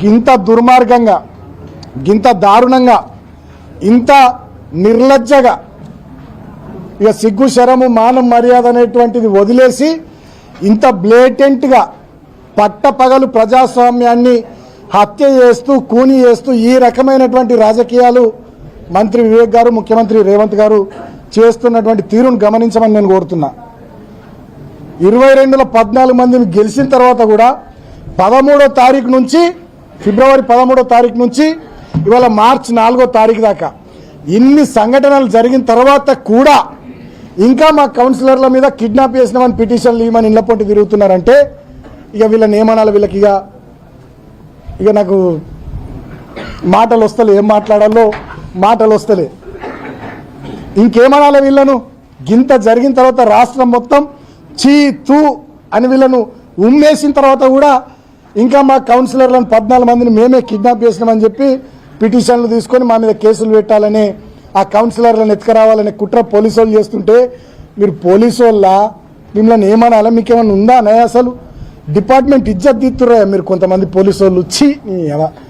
గింత దుర్మార్గంగా, గింత దారుణంగా, ఇంత నిర్లజ్జగా ఇక సిగ్గు శరము మానం మర్యాద అనేటువంటిది వదిలేసి ఇంత బ్లేటెంట్గా పట్టపగలు ప్రజాస్వామ్యాన్ని హత్య చేస్తూ కూని చేస్తూ ఈ రకమైనటువంటి రాజకీయాలు మంత్రి వివేక్ గారు, ముఖ్యమంత్రి రేవంత్ గారు చేస్తున్నటువంటి తీరును గమనించమని నేను కోరుతున్నా. 22లో 14 మందిని గెలిచిన తర్వాత కూడా 13వ తారీఖు నుంచి, ఫిబ్రవరి 13వ తారీఖు నుంచి ఇవాళ మార్చి 4వ తారీఖు దాకా ఇన్ని సంఘటనలు జరిగిన తర్వాత కూడా ఇంకా మా కౌన్సిలర్ల మీద కిడ్నాప్ చేసినామని పిటిషన్లు ఇవ్వమని ఇళ్ల పొంటి తిరుగుతున్నారంటే ఇక వీళ్ళని ఏమనాలి? వీళ్ళకి ఇక నాకు మాటలు వస్తలే, ఏం మాట్లాడాలో మాటలు వస్తలే. ఇంకేమనాలి వీళ్ళను? గింత జరిగిన తర్వాత రాష్ట్రం మొత్తం చీ తూ అని వీళ్ళను ఉమ్మేసిన తర్వాత కూడా ఇంకా మా కౌన్సిలర్లను 14 మందిని మేమే కిడ్నాప్ చేసినామని చెప్పి పిటిషన్లు తీసుకొని మా మీద కేసులు పెట్టాలని, ఆ కౌన్సిలర్లను ఎత్తుకురావాలనే కుట్ర పోలీసు వాళ్ళు చేస్తుంటే మీరు పోలీసు వాళ్ళ మిమ్మల్ని ఏమనాలా? మీకేమన్నా ఉందా అనే? అసలు డిపార్ట్మెంట్ ఇజ్జత్ తీస్తుర్రా మీరు కొంతమంది పోలీసు వాళ్ళు.